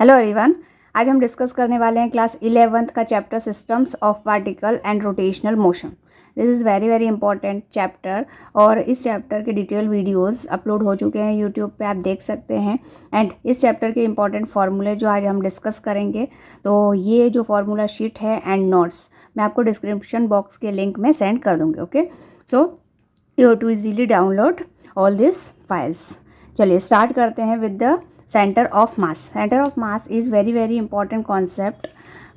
Hello everyone, आज हम discuss करने वाले हैं क्लास 11th का chapter systems of particle and rotational motion. This is very very important chapter और इस चैप्टर के डिटेल वीडियोस अपलोड हो चुके हैं यूट्यूब पे, आप देख सकते हैं। एंड इस चैप्टर के इंपॉर्टेंट फार्मूले जो आज हम डिस्कस करेंगे, तो ये जो फार्मूला शीट है एंड नोट्स मैं आपको डिस्क्रिप्शन बॉक्स के लिंक में सेंड कर दूँगी। Okay, so you have to easily download all this files. चलिए स्टार्ट करते हैं with the center of mass. Center of mass is very important concept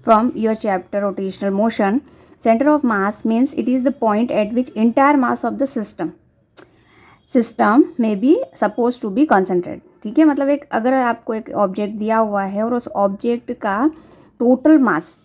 from your chapter rotational motion. Center of mass means it is the point at which entire mass of the system may be supposed to be concentrated. ठीक है, मतलब एक अगर आपको एक object दिया हुआ है और उस ऑब्जेक्ट का टोटल मास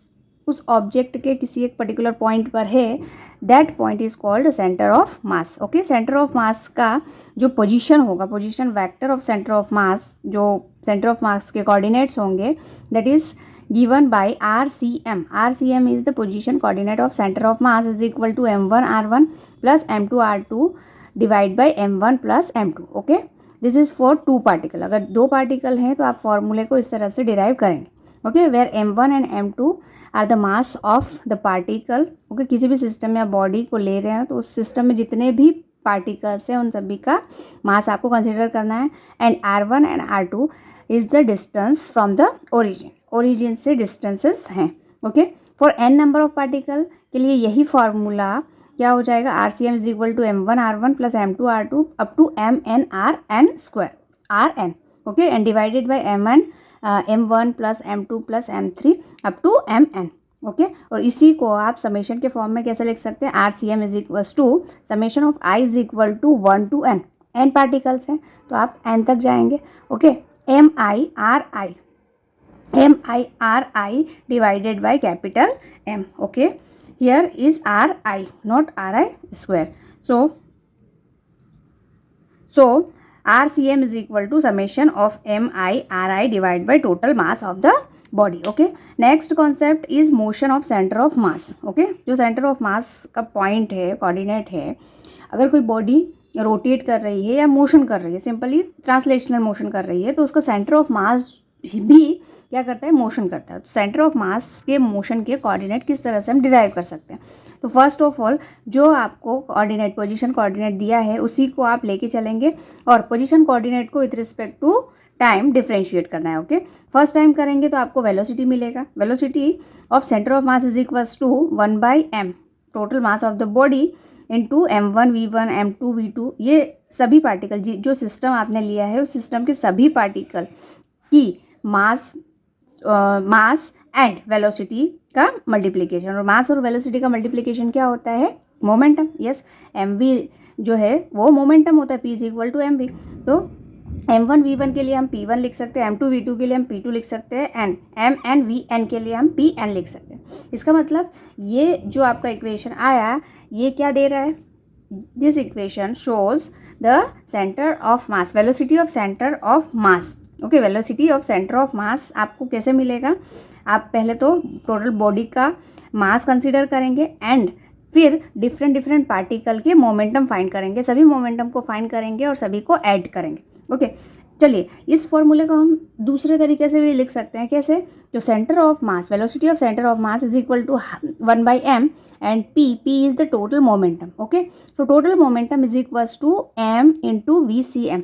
उस ऑब्जेक्ट के किसी एक पर्टिकुलर पॉइंट पर है, that point is called centre of mass. Okay, centre of mass का जो पोजीशन होगा, position vector of centre of mass, जो सेंटर ऑफ मास के कोऑर्डिनेट्स होंगे, that is given by RCM. RCM is the position coordinate of centre of mass is equal to M1 R1 plus M2 R2 divide by M1 plus M2. Okay, this is for two particle. अगर दो particle हैं तो आप फॉर्मूले को इस तरह से डिराइव करेंगे। Okay, where M1 and M2 are the mass of the particle. Okay, किसी भी सिस्टम या बॉडी को ले रहे हैं तो उस सिस्टम में जितने भी पार्टिकल्स हैं उन सभी का मास आपको कंसिडर करना है। And R1 and R2 is the distance from the origin से डिस्टेंसेस हैं। Okay, for n number of particle के लिए यही फॉर्मूला क्या हो जाएगा, RCM is equal to M1 R1 plus M2 R2 up to MN RN square RN. Okay, and divided by M1 plus M2 plus M3 up to MN. Okay, और इसी को आप समेशन के फॉर्म में कैसे लिख सकते हैं, RCM is equal to summation of I is equal to 1 to N. N particles हैं तो आप N तक जाएंगे. Okay, MI divided by capital M. Okay, here is RI not RI square. So RCM is equal to summation of MI RI divided by total mass of the body. Okay, next concept is motion of center of mass. Okay, जो center of mass का point है, coordinate है, अगर कोई body rotate कर रही है या मोशन कर रही है, सिंपली ट्रांसलेशनल मोशन कर रही है, तो उसका सेंटर ऑफ मास भी क्या करता है, मोशन करता है। तो सेंटर ऑफ मास के मोशन के कोऑर्डिनेट किस तरह से हम डिराइव कर सकते हैं, तो फर्स्ट ऑफ ऑल जो आपको कोऑर्डिनेट पोजीशन कोऑर्डिनेट दिया है उसी को आप लेके चलेंगे और पोजीशन कोऑर्डिनेट को with respect to time differentiate करना है। ओके, फर्स्ट टाइम करेंगे तो आपको वेलोसिटी मिलेगा, velocity of centre of mass is equals to 1/m total mass of the body into M1 V1 M2 V2। ये सभी पार्टिकल जो सिस्टम आपने लिया है उस सिस्टम के सभी पार्टिकल की मास एंड वेलोसिटी का मल्टीप्लिकेशन, और मास और वेलोसिटी का मल्टीप्लिकेशन क्या होता है, मोमेंटम। यस, mv जो है वो मोमेंटम होता है, p is equal to mv। तो M1 V1 के लिए हम P1 लिख सकते हैं, M2 V2 के लिए हम P2 लिख सकते हैं, एंड MN VN के लिए हम PN लिख सकते हैं। इसका मतलब ये जो आपका इक्वेशन आया ये क्या दे रहा है, this equation shows the centre of mass, velocity of centre of mass. Okay, velocity of centre of मास आपको कैसे मिलेगा, आप पहले तो टोटल बॉडी का मास कंसीडर करेंगे एंड फिर डिफरेंट पार्टिकल के मोमेंटम फाइंड करेंगे, सभी मोमेंटम को फाइंड करेंगे और सभी को ऐड करेंगे। ओके, चलिए इस फॉर्मूले को हम दूसरे तरीके से भी लिख सकते हैं, कैसे, जो centre of mass, velocity of centre of mass is equal to 1/m and p is the total momentum. Okay, so total momentum is equals to m into VCM।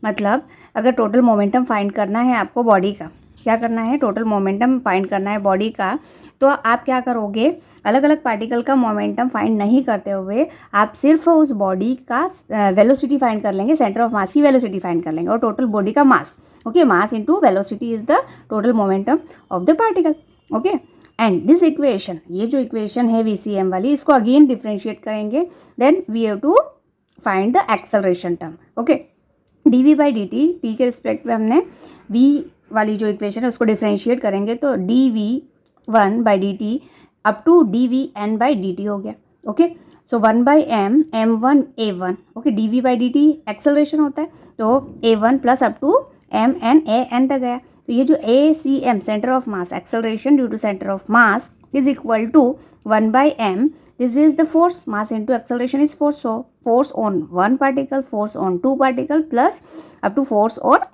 मतलब अगर टोटल मोमेंटम फाइंड करना है आपको body का, क्या करना है, total momentum find करना है बॉडी का, तो आप क्या करोगे, अलग अलग पार्टिकल का मोमेंटम फाइंड नहीं करते हुए आप सिर्फ उस बॉडी का वेलोसिटी फाइंड कर लेंगे, सेंटर ऑफ मास की वेलोसिटी फाइंड कर लेंगे और टोटल बॉडी का mass. Okay, mass into velocity is the total momentum of the particle. Okay, and this equation, ये जो इक्वेशन है VCM वाली, इसको अगेन डिफ्रेंशिएट करेंगे, then we have to find the acceleration term. Okay, dv by dt, t के respect में हमने v वाली जो इक्वेशन है उसको डिफ्रेंशिएट करेंगे तो dv1 by dt up to dvn by dt हो गया। Okay, so 1/m m1 a1। Okay, dv by dt acceleration होता है तो a1 plus up to mn an तक गया, तो ये जो ACM centre of mass, acceleration due to centre of mass is equal to 1/m, this is the force, mass into acceleration is force, so force on one particle, force on two particle plus up to force on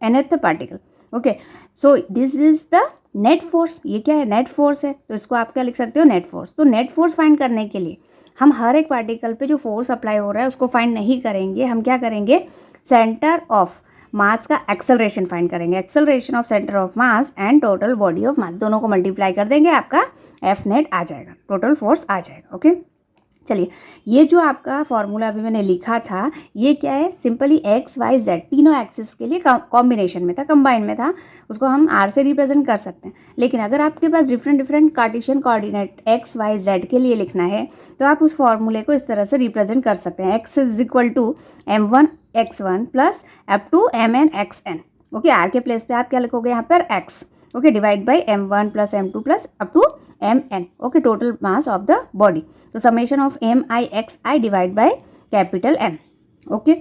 nth particle. Okay, so this is the net force. ये क्या है? Net force है, तो इसको आप क्या लिख सकते हो? Net force. तो नेट फोर्स फाइंड करने के लिए हम हर एक पार्टिकल पे जो फोर्स अप्लाई हो रहा है उसको फाइंड नहीं करेंगे, हम क्या करेंगे? सेंटर ऑफ मास का एक्सेलरेशन फाइंड करेंगे। Acceleration of centre of mass and total body of mass, दोनों को मल्टीप्लाई कर देंगे, आपका एफ नेट आ जाएगा, टोटल फोर्स आ जाएगा। ओके, चलिए ये जो आपका फॉर्मूला अभी मैंने लिखा था ये क्या है? सिंपली एक्स वाई जेड तीनों एक्सिस के लिए कॉम्बिनेशन में था, कंबाइन में था, उसको हम आर से रिप्रेजेंट कर सकते हैं। लेकिन अगर आपके पास different Cartesian coordinate x y z के लिए लिखना है तो आप उस फॉर्मूले को इस तरह से रिप्रेजेंट कर सकते हैं। X is equal to m1x1 plus up to mn xn। Okay, r के प्लेस पे आप क्या लिखोगे यहाँ पर? X. Okay, divide by m1 plus m2 plus up to mn। Okay, total mass of the body, तो summation of MIXI divide by capital M। Okay,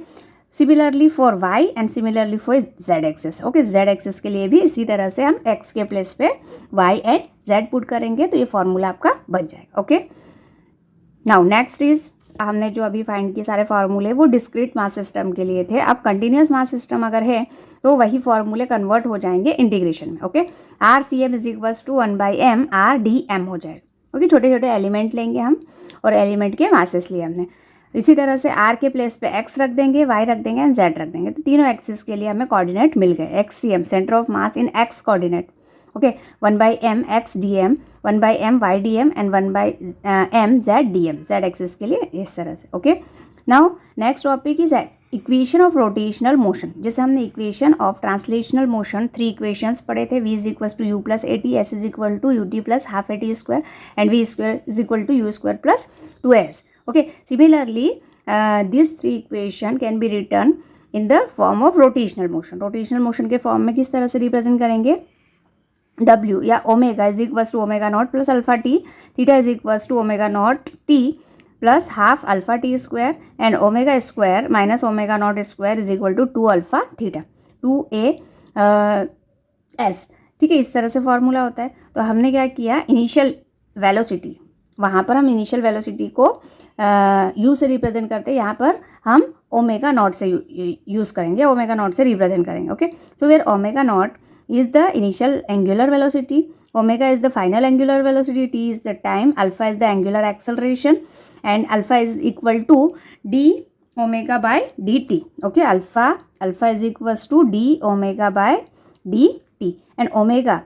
similarly for y and similarly for z axis. Okay, z axis के लिए भी इसी तरह से हम x के place पे y एंड z पुट करेंगे तो ये फॉर्मूला आपका बन जाएगा। ओके, नाउ नेक्स्ट इज, हमने जो अभी फाइंड किए सारे फार्मूले वो डिस्क्रीट मास सिस्टम के लिए थे। अब कंटिन्यूस मास सिस्टम अगर है तो वही फार्मूले कन्वर्ट हो जाएंगे इंटीग्रेशन में। Okay, RCM is equals to 1/m RDM हो जाएगा। ओके, छोटे छोटे एलिमेंट लेंगे हम और एलिमेंट के मासेस लिए हमने। इसी तरह से R के प्लेस पे X रख देंगे, Y रख देंगे एंड Z रख देंगे, तो तीनों एक्सिस के लिए हमें कोऑर्डिनेट मिल गए। XCM centre of mass in X coordinate. Okay, 1/m XDM, 1/m YDM and 1/m ZDM, Z axis के लिए इस तरह से। Okay, now next topic is equation of rotational motion. जैसे हमने equation of translational motion 3 equations पढ़े थे। v is equal to u plus AT, s is equal to ut plus half AT square and v square is equal to u square plus 2s। Okay, similarly this 3 equation can be return in the form of rotational motion. Rotational motion के form में किस तरह से represent करेंगे? w या omega is equal to omega naught plus alpha T, theta is equal to omega naught T plus half alpha T square and omega square minus omega naught square is equal to 2 alpha theta 2a s। ठीक है, इस तरह से formula होता है। तो हमने क्या किया? इनिशियल वेलोसिटी, वहाँ पर हम इनिशियल वेलोसिटी को u से रिप्रेजेंट करते हैं, यहाँ पर हम ओमेगा नॉट से यूज़ करेंगे, ओमेगा नॉट से रिप्रेजेंट करेंगे। Okay, so where omega naught is the initial angular velocity, omega is the final angular velocity, t is the time, alpha is the angular acceleration and alpha is equal to d omega by dt. Okay, alpha is equals to d omega by dt and omega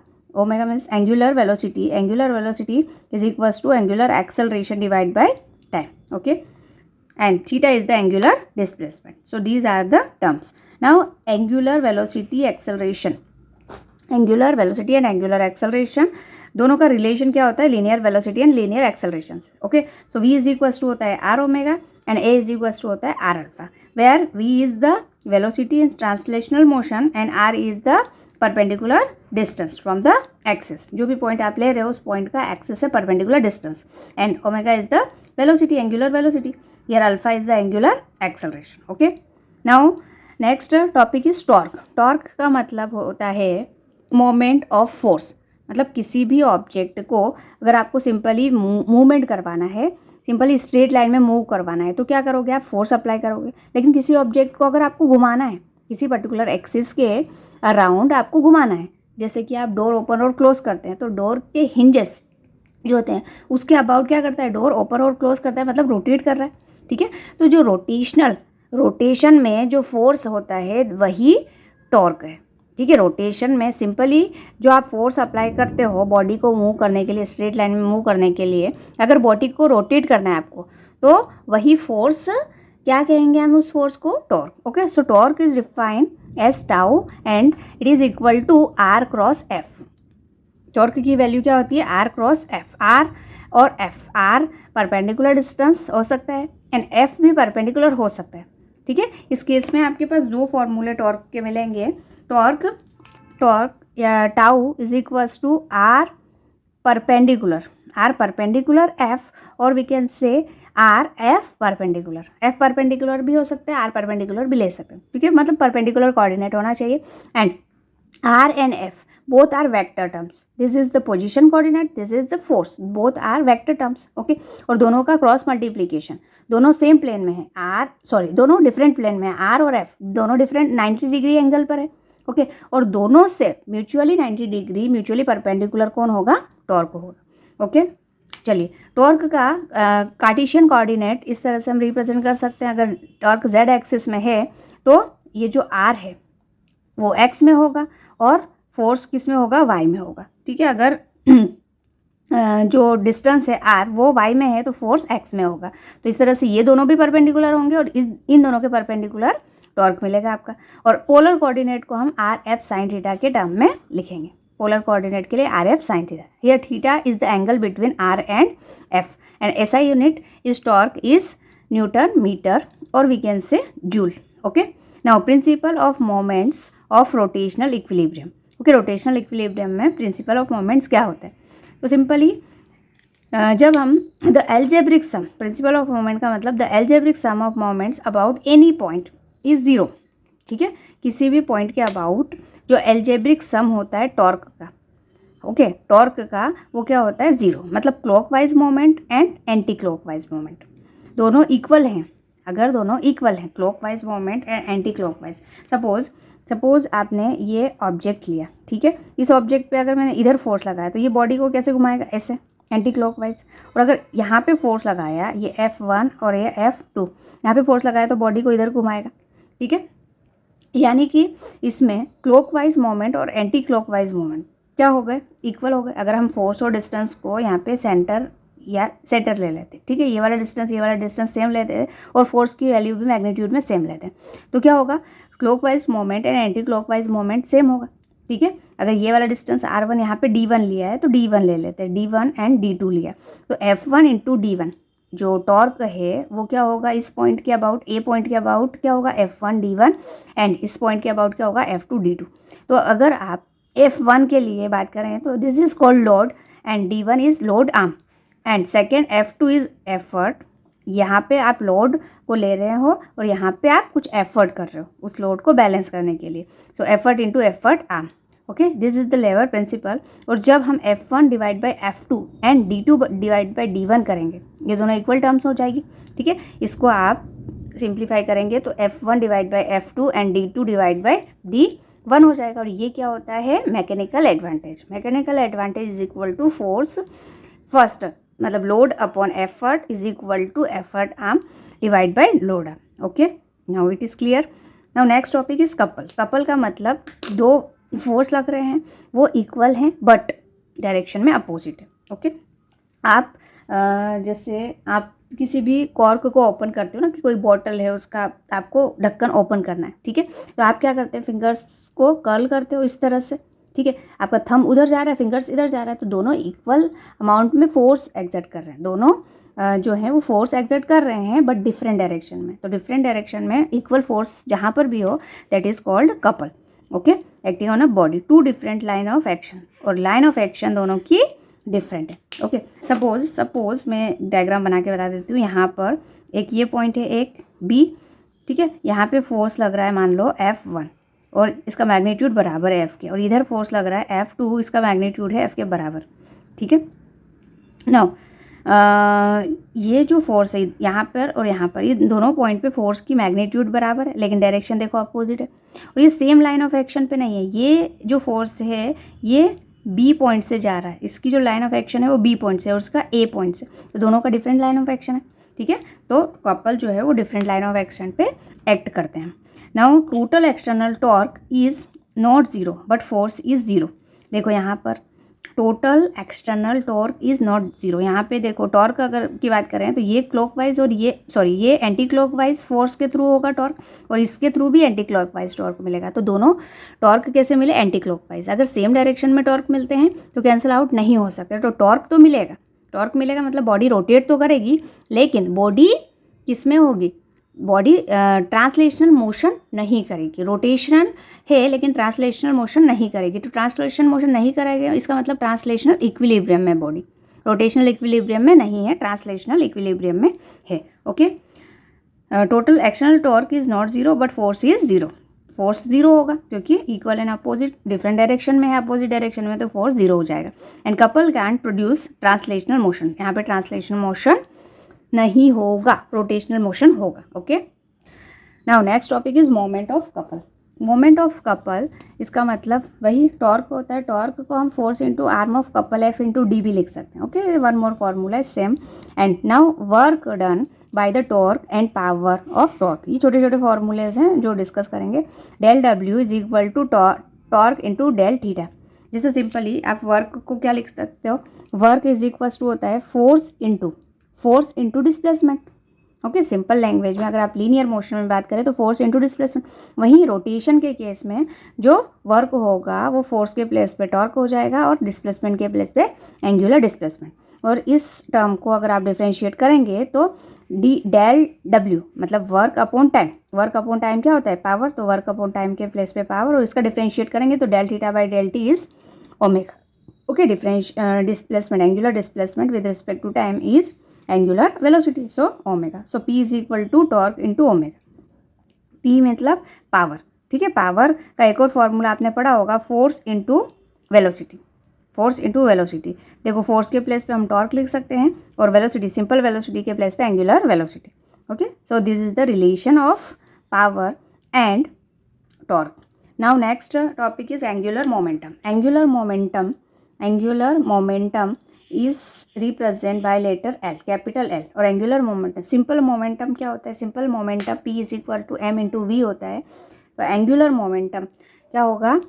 means angular velocity is equals to angular acceleration divided by time. Okay, and theta is the angular displacement. So these are the terms. Now angular velocity acceleration, angular velocity and angular acceleration दोनों का relation क्या होता है? Linear velocity and linear acceleration से। Okay, so v is equals to होता है r omega and a is equals to होता है r alpha, where v is the velocity in translational motion and r is the perpendicular distance from the axis. जो भी point आप ले रहे हो उस पॉइंट का एक्सिस से perpendicular distance and omega is the velocity, angular velocity, here alpha is the angular acceleration. Okay, now next topic is torque. Torque का मतलब होता है मोमेंट ऑफ फोर्स, मतलब किसी भी ऑब्जेक्ट को अगर आपको सिंपली मूवमेंट करवाना है, सिंपली स्ट्रेट लाइन में मूव करवाना है तो क्या करोगे? आप फोर्स अप्लाई करोगे। लेकिन किसी ऑब्जेक्ट को अगर आपको घुमाना है, किसी पर्टिकुलर एक्सिस के अराउंड आपको घुमाना है, जैसे कि आप डोर ओपन और क्लोज करते हैं तो डोर के हिंजेस जो होते हैं उसके अबाउट क्या करता है? डोर ओपन और क्लोज करता है, मतलब रोटेट कर रहा है। ठीक है, तो जो रोटेशन में जो फोर्स होता है वही टॉर्क है। ठीक है, रोटेशन में सिंपली जो आप फोर्स अप्लाई करते हो बॉडी को मूव करने के लिए, स्ट्रेट लाइन में मूव करने के लिए, अगर बॉडी को रोटेट करना है आपको तो वही फोर्स क्या कहेंगे हम उस फोर्स को? Torque. Okay, so torque is defined as tau and it is equal to R cross F. Torque की वैल्यू क्या होती है? R cross F. आर और एफ, आर परपेंडिकुलर डिस्टेंस हो सकता है एंड एफ भी परपेंडिकुलर हो सकता है। ठीक है, इस केस में आपके पास 2 फॉर्मूले टॉर्क के मिलेंगे। टॉर्क या tau is equals to r perpendicular f और we can say r f perpendicular भी हो सकता है, आर परपेंडिकुलर भी ले सकते हैं। ठीक है, मतलब परपेंडिकुलर कोऑर्डिनेट होना चाहिए and R and F both are vector terms. This is the position coordinate, this is the force, both are vector terms. Okay, और दोनों का क्रॉस मल्टीप्लीकेशन, दोनों सेम प्लेन में है, दोनों डिफरेंट प्लेन में है, आर और एफ दोनों डिफरेंट 90 डिग्री एंगल पर है। ओके, और दोनों से म्यूचुअली 90 डिग्री म्यूचुअली परपेंडिकुलर कौन होगा, टॉर्क होगा। ओके, चलिए टॉर्क का कार्टेशियन कोऑर्डिनेट इस तरह से हम रिप्रेजेंट कर सकते हैं। अगर टॉर्क z एक्सिस में है तो ये जो r है वो x में होगा और फोर्स किस में होगा, y में होगा। ठीक है, अगर जो डिस्टेंस है r वो y में है तो फोर्स x में होगा। तो इस तरह से ये दोनों भी परपेंडिकुलर होंगे और इन दोनों के परपेंडिकुलर टॉर्क मिलेगा आपका। और पोलर कोऑर्डिनेट को हम आर एफ साइन थीटा के टर्म में लिखेंगे। पोलर कोऑर्डिनेट के लिए r f sine theta. Here theta is the angle between r and f and SI unit is torque is newton metre और we can say joule. Okay, now principle of moments of rotational equilibrium. Okay, rotational equilibrium में principle of moments क्या होता है? तो simply जब हम the algebraic sum, principle of moment का मतलब the algebraic some of moments about any point is zero. ठीक है, किसी भी पॉइंट के अबाउट जो एल्जेब्रिक सम होता है टॉर्क का, ओके, टॉर्क का वो क्या होता है, ज़ीरो। मतलब clockwise moment and anti clockwise moment दोनों इक्वल हैं। अगर दोनों इक्वल हैं, clockwise moment and anti clockwise, suppose आपने ये ऑब्जेक्ट लिया, ठीक है, इस ऑब्जेक्ट पे अगर मैंने इधर फोर्स लगाया तो ये बॉडी को कैसे घुमाएगा, ऐसे, एंटी क्लॉकवाइज। और अगर यहाँ पे फोर्स लगाया, ये F1 और ये F2, यहाँ पे फोर्स लगाया तो बॉडी को इधर घुमाएगा। ठीक है, यानी कि इसमें क्लॉकवाइज मोमेंट और एंटी क्लॉकवाइज मोमेंट क्या हो गए, इक्वल हो गए। अगर हम फोर्स और डिस्टेंस को यहाँ पे सेंटर ले लेते, ठीक है, ये वाला डिस्टेंस सेम लेते हैं और फोर्स की वैल्यू भी मैग्नीट्यूड में सेम लेते हैं, तो क्या होगा, clockwise moment and anti clockwise moment same होगा। ठीक है, अगर ये वाला डिस्टेंस r1 यहाँ पे d1 लिया है तो d1 ले लेते हैं, d1 एंड d2 लिया तो F1 इंटू d1 जो टॉर्क है वो क्या होगा, इस पॉइंट के अबाउट, ए पॉइंट के अबाउट क्या होगा, F1 d1 एंड इस पॉइंट के अबाउट क्या होगा, F2 d2। तो अगर आप F1 के लिए बात करें तो this is called load and d1 is load arm and second F2 is effort. यहाँ पे आप लोड को ले रहे हो और यहाँ पे आप कुछ एफर्ट कर रहे हो उस लोड को बैलेंस करने के लिए। So effort into effort arm. Okay, this is the lever principle. और जब हम F1 divide by F2 and D2 divide by D1 करेंगे, ये दोनों इक्वल टर्म्स हो जाएगी। ठीक है, इसको आप सिंप्लीफाई करेंगे तो F1 divide by F2 and D2 divide by D1 हो जाएगा। और ये क्या होता है, mechanical advantage. Mechanical advantage is equal to force first, मतलब load upon effort is equal to effort arm divide by load arm. Okay, now it is clear. Now next topic is couple. Couple का मतलब दो force लग रहे हैं, वो equal हैं but direction में अपोजिट है। ओके, आप जैसे आप किसी भी कॉर्क को ओपन करते हो ना, कि कोई बॉटल है उसका आपको ढक्कन ओपन करना है, ठीक है, तो आप क्या करते हैं, फिंगर्स को कर्ल करते हो इस तरह से। ठीक है, आपका थंब उधर जा रहा है, फिंगर्स इधर जा रहा है, तो दोनों इक्वल अमाउंट में फोर्स एक्सर्ट कर रहे हैं। दोनों जो है वो फोर्स एक्सर्ट कर रहे हैं बट डिफरेंट डायरेक्शन में। तो डिफरेंट डायरेक्शन में इक्वल फोर्स जहाँ पर भी हो that is called couple. Okay, acting on a body, two different line of action, और लाइन ऑफ एक्शन दोनों की डिफरेंट है। ओके, सपोज मैं डायग्राम बना के बता देती हूँ। यहाँ पर एक ये पॉइंट है, एक बी, ठीक है, यहाँ पे फोर्स लग रहा है मान लो F1 और इसका मैग्नीट्यूड बराबर है F के, और इधर फोर्स लग रहा है F2, इसका मैग्नीट्यूड है F के बराबर। ठीक है, नाउ ये जो फोर्स है यहाँ पर और यहाँ पर, ये दोनों पॉइंट पे फोर्स की मैग्नीट्यूड बराबर है, लेकिन डायरेक्शन देखो अपोजिट है। और ये सेम लाइन ऑफ एक्शन पे नहीं है। ये जो फोर्स है ये बी पॉइंट से जा रहा है, इसकी जो लाइन ऑफ एक्शन है वो बी पॉइंट से और उसका ए पॉइंट से, तो दोनों का डिफरेंट लाइन ऑफ एक्शन है। ठीक है, तो कपल जो है वो डिफरेंट लाइन ऑफ एक्शन पे एक्ट करते हैं। Now total external torque is not zero but force is zero. देखो यहाँ पर total external torque is not zero. यहाँ पे देखो टॉर्क अगर की बात करें तो ये क्लॉकवाइज और ये एंटी क्लॉकवाइज फोर्स के थ्रू होगा टॉर्क, और इसके थ्रू भी एंटी क्लॉकवाइज टॉर्क मिलेगा। तो दोनों टॉर्क कैसे मिले, एंटी क्लॉकवाइज। अगर सेम डायरेक्शन में टॉर्क मिलते हैं तो कैंसिल आउट नहीं हो सकते, तो टॉर्क तो मिलेगा। टॉर्क मिलेगा मतलब बॉडी रोटेट तो करेगी, लेकिन बॉडी किस में होगी, बॉडी ट्रांसलेशनल मोशन नहीं करेगी। रोटेशनल है लेकिन ट्रांसलेशनल मोशन नहीं करेगी। तो ट्रांसलेशनल मोशन नहीं करेगी इसका मतलब ट्रांसलेशनल इक्विलिब्रियम में बॉडी, रोटेशनल इक्विलिब्रियम में नहीं है, ट्रांसलेशनल इक्विलिब्रियम में है। Okay, total external torque is not zero but force is zero. Force zero होगा क्योंकि equal and opposite, different direction में है, अपोजिट डायरेक्शन में तो फोर्स ज़ीरो हो जाएगा। And couple can produce translational motion, यहाँ पे ट्रांसलेशनल मोशन नहीं होगा, रोटेशनल मोशन होगा। Okay, now next topic is moment of couple. Moment of couple, इसका मतलब वही टॉर्क होता है, टॉर्क को हम force into arm of couple F into D भी लिख सकते हैं। ओके, वन मोर फॉर्मूला है same. And now work done by the torque and power of torque, ये छोटे छोटे फॉर्मूलेज हैं जो डिस्कस करेंगे। Del W is equal to torque into del theta. जैसे सिंपली आप वर्क को क्या लिख सकते हो, वर्क इज इक्वल टू होता है force into displacement. Okay, simple language में अगर आप लीनियर मोशन में बात करें तो फोर्स इंटू डिस्प्लेसमेंट। वहीं रोटेशन के केस में जो वर्क होगा वो फोर्स के प्लेस पे टॉर्क हो जाएगा और डिस्प्लेसमेंट के प्लेस पे एंगुलर डिस्प्लेसमेंट। और इस टर्म को अगर आप डिफ्रेंशिएट करेंगे तो डेल डब्ल्यू मतलब work upon time, work upon time क्या होता है, पावर, तो वर्क अपॉन टाइम के प्लेस पे पावर, और इसका डिफ्रेंशिएट करेंगे तो del theta by del T is omega. Okay, displacement, angular displacement with respect to time is angular velocity, so omega. So P is equal to torque into omega. P मतलब power, ठीक है। Power का एक और formula आपने पढ़ा होगा, force into velocity, force into velocity. देखो फोर्स के प्लेस पे हम टॉर्क लिख सकते हैं और वेलोसिटी, सिंपल वेलोसिटी के प्लेस पे angular velocity. Okay, so this is the relation of power and torque. Now next topic is angular momentum. Angular momentum is represent by letter L, capital L. और angular momentum, simple momentum क्या होता है, simple momentum P is equal to M into we होता है। तो angular momentum क्या होगा,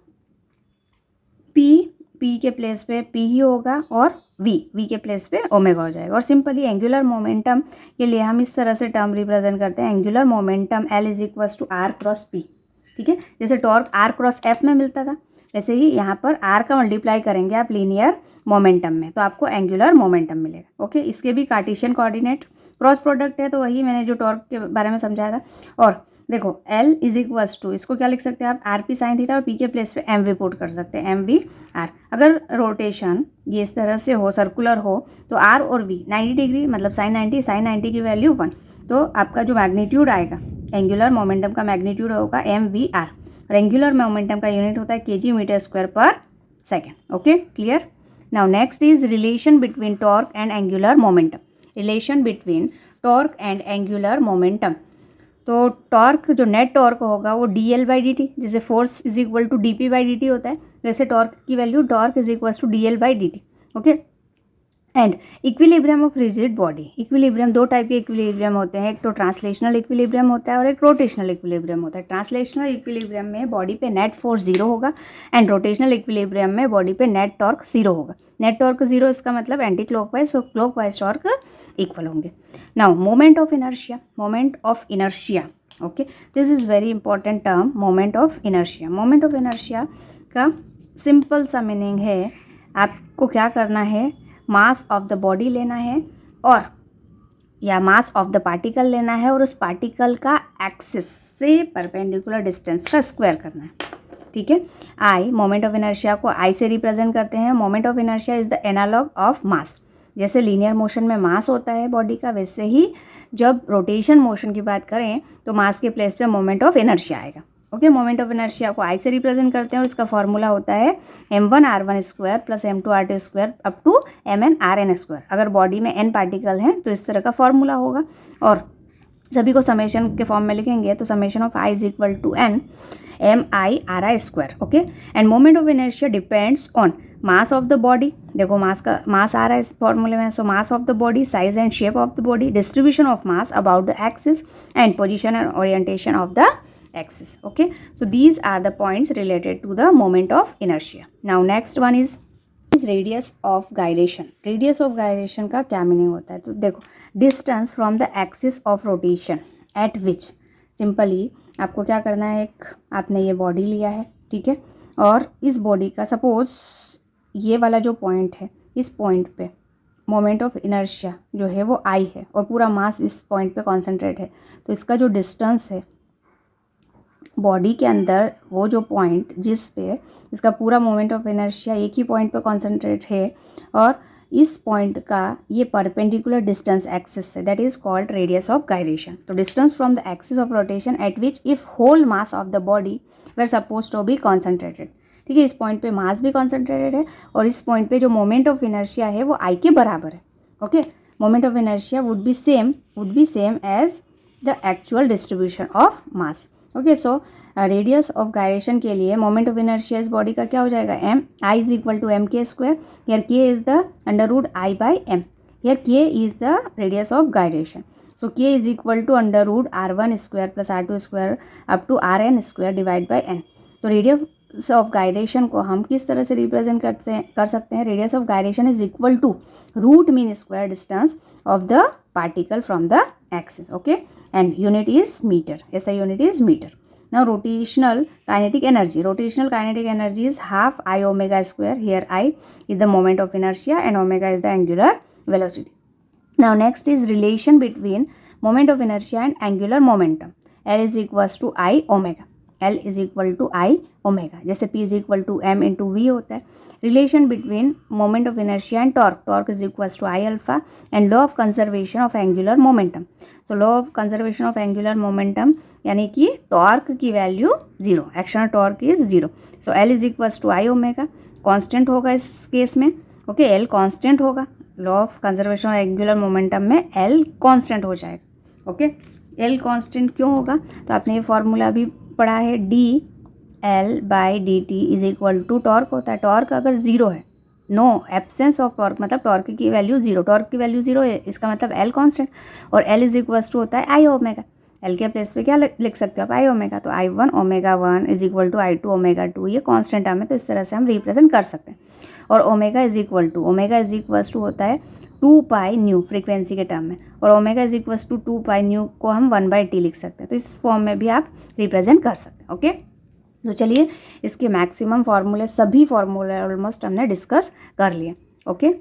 P के प्लेस पे पी ही होगा और वी के प्लेस पे ओमेगा हो जाएगा। और सिंपली एंगुलर मोमेंटम के लिए हम इस तरह से टर्म रिप्रेजेंट करते हैं, angular momentum L is equal to R cross P, ठीक है। जैसे टॉर्क आर क्रॉस एफ में मिलता था, वैसे ही यहाँ पर आर का मल्टीप्लाई करेंगे आप लीनियर मोमेंटम में तो आपको एंगुलर मोमेंटम मिलेगा। ओके, इसके भी कार्टेशियन कोऑर्डिनेट क्रॉस प्रोडक्ट है, तो वही मैंने जो टॉर्क के बारे में समझाया था। और देखो एल इज इक्वल्स टू, इसको क्या लिख सकते हैं आप, आर पी साइन थीटा, और पी के प्लेस पे एम वी पुट कर सकते हैं, एम वी आर। अगर रोटेशन ये इस तरह से हो, सर्कुलर हो, तो आर और वी 90 डिग्री मतलब साइन 90 की वैल्यू 1, तो आपका जो मैग्नीट्यूड आएगा एंगुलर मोमेंटम का मैग्नीट्यूड होगा m v r. Angular momentum का यूनिट होता है केजी मीटर स्क्वायर पर second. Okay, clear. Now next is relation between torque and angular momentum. Relation between torque and angular momentum, तो torque जो net torque होगा वो d L by D t, जैसे force is equal to d p by D t होता है, वैसे torque की value torque is equal to D L by D T. Okay, and equilibrium of rigid body. Equilibrium, दो type के equilibrium होते हैं, एक तो ट्रांसलेशनल इक्विलिब्रियम होता है और एक रोटेशनल इक्विलिब्रियम होता है। ट्रांसलेशनल इक्विलिब्रियम में बॉडी पे नेट फोर्स 0 होगा एंड रोटेशनल इक्विलिब्रियम में बॉडी पे नेट टॉर्क 0 होगा। नेट टॉर्क 0 इसका मतलब एंटी क्लॉकवाइज, सो क्लॉकवाइज टॉर्क इक्वल होंगे। Now moment of inertia, okay, this is very important term, moment of inertia. Moment of inertia का simple सा meaning है, आपको क्या करना है, मास ऑफ द बॉडी लेना है और या मास ऑफ द पार्टिकल लेना है और उस पार्टिकल का एक्सिस से परपेंडिकुलर डिस्टेंस का स्क्वायर करना है, ठीक है। आई, मोमेंट ऑफ इनर्शिया को आई से रिप्रेजेंट करते हैं। Moment of inertia is the analog of mass. जैसे लीनियर मोशन में मास होता है बॉडी का, वैसे ही जब रोटेशन मोशन की बात करें तो मास के प्लेस पे मोमेंट ऑफ इनर्शिया आएगा। ओके, मोमेंट ऑफ इनर्शिया को आई से रिप्रेजेंट करते हैं और इसका फॉर्मूला होता है m1r1 square plus m2r2 square up to mn/rn square. अगर बॉडी में n पार्टिकल हैं तो इस तरह का फॉर्मूला होगा और सभी को समेशन के फॉर्म में लिखेंगे तो summation of i is equal to n mi/ri square. Okay, and moment of inertia depends on mass of the body. देखो मास आ रहा है इस फॉर्मूले में, so mass of the body, size and shape of the body, distribution of mass about the axis and position and orientation of the axis. Okay, so these are the points related to the moment of inertia. Now next one is radius of gyration. Radius of gyration का क्या meaning होता है, तो देखो distance from the axis of rotation at which, simply आपको क्या करना है, एक आपने ये बॉडी लिया है, ठीक है, और इस बॉडी का सपोज ये वाला जो पॉइंट है, इस पॉइंट पे मोमेंट ऑफ इनर्शिया जो है वो आई है और पूरा मास इस पॉइंट पे कॉन्सेंट्रेट है, तो इसका जो डिस्टेंस है बॉडी के अंदर, वो जो पॉइंट जिस पे इसका पूरा मोमेंट ऑफ इनर्शिया एक ही पॉइंट पे कॉन्सेंट्रेट है और इस पॉइंट का ये परपेंडिकुलर डिस्टेंस एक्सिस से, that is called radius of gyration. तो distance from the axis of rotation at which if whole mass of the body were suppose to be concentrated, ठीक है। इस पॉइंट पे मास भी कॉन्सेंट्रेटेड है और इस पॉइंट पे जो मोमेंट ऑफ इनर्शिया है वो आई के बराबर है। Okay, moment of inertia would be same as the actual distribution of mass. Okay, so radius of gyration के लिए मोमेंट ऑफ इनर्शिया इस बॉडी का क्या हो जाएगा, m I is equal to m k square. Here k is the under root I by m. Here k is the radius of gyration. So k is equal to under root R1 square plus R2 square up to RN square divide by N. तो radius of gyration को हम किस तरह से represent कर सकते हैं, radius of gyration is equal to root mean square distance of the particle from the axis. Okay, and unit is metre. SI unit is metre. Now rotational kinetic energy. Rotational kinetic energy is half I omega square. Here I is the moment of inertia and omega is the angular velocity. Now next is relation between moment of inertia and angular momentum. L is equals to I omega. L is equal to I omega. जैसे P is equal to M into V होता है. Relation between moment of inertia and torque. Torque is equals to I alpha and law of conservation of angular momentum. So law of conservation of angular momentum यानी कि torque की value 0, actional torque is 0. So L is equals to I omega. Constant होगा इस case में. Okay, L constant होगा. Law of conservation of angular momentum में L constant हो जाएगा. ओके, L कॉन्स्टेंट क्यों होगा, तो आपने ये फॉर्मूला भी पढ़ा है, D L by D T is equal to torque होता है. टॉर्क अगर 0 है, नो एब्सेंस ऑफ टॉर्क मतलब टॉर्क की वैल्यू 0, टॉर्क की वैल्यू 0 है, इसका मतलब L कॉन्स्टेंट. और L इज इक्वल्स टू होता है आई ओमेगा. L के प्लेस पे क्या लिख सकते हो आप, आई ओमेगा. तो I1 omega 1 is equal to I2 omega 2. ये कॉन्स्टेंट टर्म है, तो इस तरह से हम रिप्रेजेंट कर सकते हैं. और ओमेगा इज इक्वल टू होता है 2 पाई न्यू फ्रीक्वेंसी के टर्म में. और omega is equals to 2 pi nu को हम 1/T लिख सकते हैं. तो इस फॉर्म में भी आप रिप्रेजेंट कर सकते हैं. ओके, तो चलिए इसके मैक्सिमम फार्मूले, सभी फार्मूले ऑलमोस्ट हमने डिस्कस कर लिए. ओके.